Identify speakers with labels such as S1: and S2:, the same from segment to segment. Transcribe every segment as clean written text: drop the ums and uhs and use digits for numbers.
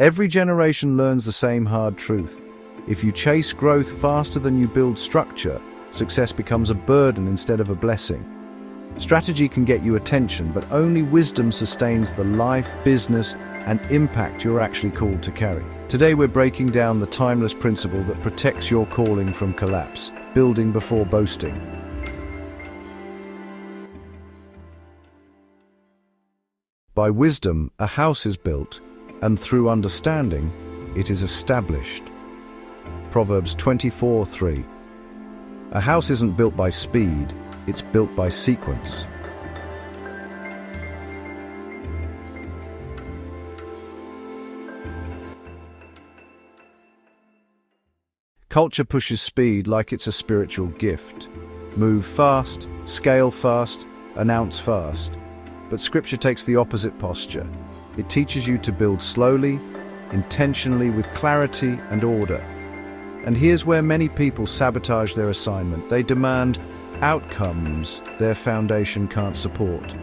S1: Every generation learns the same hard truth. If you chase growth faster than you build structure, success becomes a burden instead of a blessing. Strategy can get you attention, but only wisdom sustains the life, business, and impact you're actually called to carry. Today we're breaking down the timeless principle that protects your calling from collapse: building before boasting. By wisdom, a house is built, and through understanding, it is established. Proverbs 24:3. A house isn't built by speed, it's built by sequence. Culture pushes speed like it's a spiritual gift. Move fast, scale fast, announce fast. But Scripture takes the opposite posture. It teaches you to build slowly, intentionally, with clarity and order. And here's where many people sabotage their assignment. They demand outcomes their foundation can't support.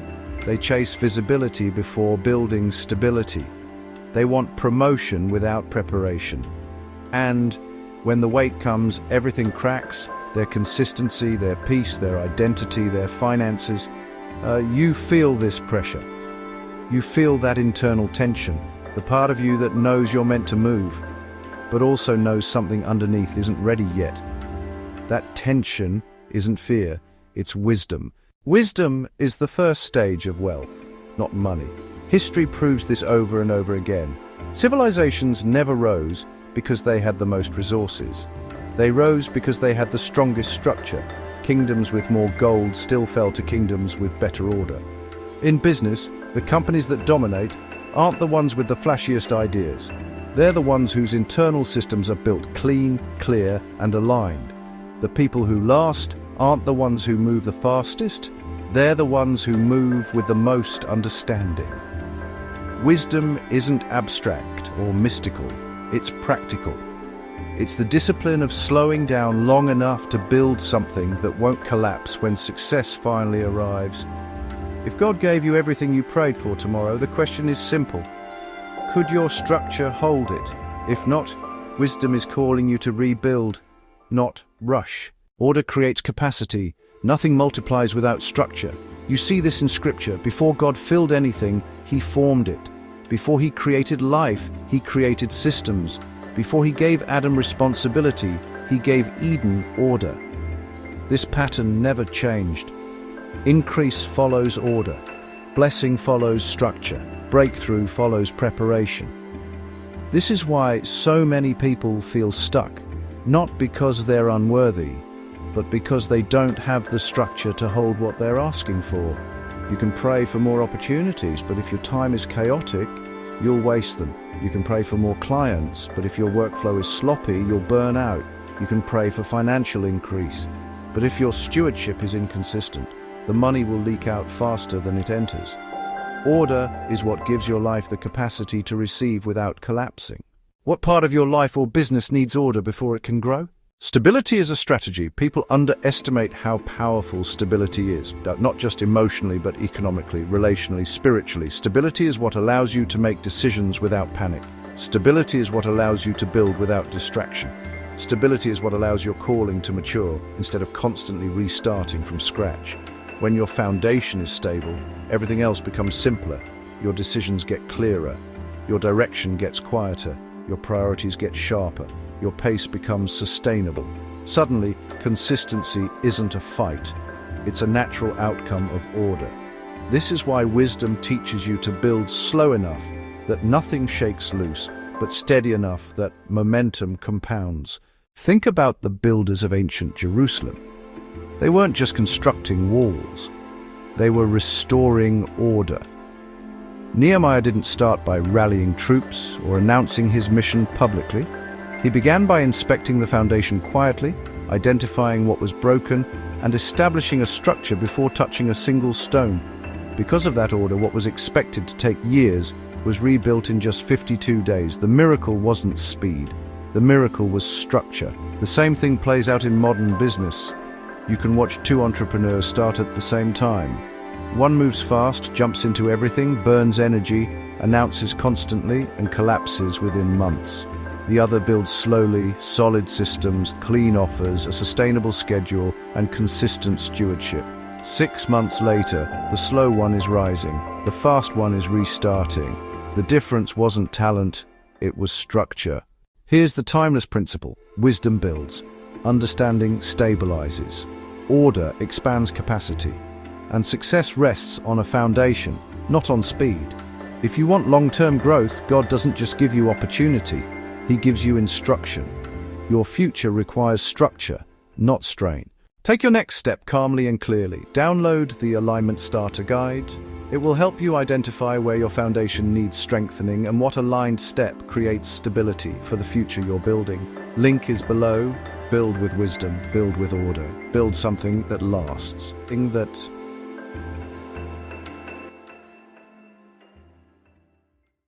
S1: They chase visibility before building stability. They want promotion without preparation. And when the weight comes, everything cracks: their consistency, their peace, their identity, their finances. You feel this pressure. You feel that internal tension, the part of you that knows you're meant to move, but also knows something underneath isn't ready yet. That tension isn't fear, it's wisdom. Wisdom is the first stage of wealth, not money. History proves this over and over again. Civilizations never rose because they had the most resources. They rose because they had the strongest structure. Kingdoms with more gold still fell to kingdoms with better order. In business, the companies that dominate aren't the ones with the flashiest ideas. They're the ones whose internal systems are built clean, clear, and aligned. The people who last aren't the ones who move the fastest. They're the ones who move with the most understanding. Wisdom isn't abstract or mystical, it's practical. It's the discipline of slowing down long enough to build something that won't collapse when success finally arrives. If God gave you everything you prayed for tomorrow, the question is simple: could your structure hold it? If not, wisdom is calling you to rebuild, not rush. Order creates capacity. Nothing multiplies without structure. You see this in Scripture. Before God filled anything, He formed it. Before He created life, He created systems. Before He gave Adam responsibility, He gave Eden order. This pattern never changed. Increase follows order. Blessing follows structure. Breakthrough follows preparation. This is why so many people feel stuck, not because they're unworthy, but because they don't have the structure to hold what they're asking for. You can pray for more opportunities, but if your time is chaotic, you'll waste them. You can pray for more clients, but if your workflow is sloppy, you'll burn out. You can pray for financial increase, but if your stewardship is inconsistent, the money will leak out faster than it enters. Order is what gives your life the capacity to receive without collapsing. What part of your life or business needs order before it can grow? Stability is a strategy. People underestimate how powerful stability is, not just emotionally, but economically, relationally, spiritually. Stability is what allows you to make decisions without panic. Stability is what allows you to build without distraction. Stability is what allows your calling to mature instead of constantly restarting from scratch. When your foundation is stable, everything else becomes simpler. Your decisions get clearer. Your direction gets quieter. Your priorities get sharper. Your pace becomes sustainable. Suddenly, consistency isn't a fight. It's a natural outcome of order. This is why wisdom teaches you to build slow enough that nothing shakes loose, but steady enough that momentum compounds. Think about the builders of ancient Jerusalem. They weren't just constructing walls. They were restoring order. Nehemiah didn't start by rallying troops or announcing his mission publicly. He began by inspecting the foundation quietly, identifying what was broken, and establishing a structure before touching a single stone. Because of that order, what was expected to take years was rebuilt in just 52 days. The miracle wasn't speed. The miracle was structure. The same thing plays out in modern business. You can watch two entrepreneurs start at the same time. One moves fast, jumps into everything, burns energy, announces constantly and collapses within months. The other builds slowly, solid systems, clean offers, a sustainable schedule, and consistent stewardship. 6 months later, the slow one is rising, the fast one is restarting. The difference wasn't talent, it was structure. Here's the timeless principle: wisdom builds, understanding stabilizes, order expands capacity, and success rests on a foundation, not on speed. If you want long-term growth, God doesn't just give you opportunity, He gives you instruction. Your future requires structure, not strain. Take your next step calmly and clearly. Download the Alignment Starter Guide. It will help you identify where your foundation needs strengthening and what aligned step creates stability for the future you're building. Link is below. Build with wisdom, build with order, build something that lasts, something that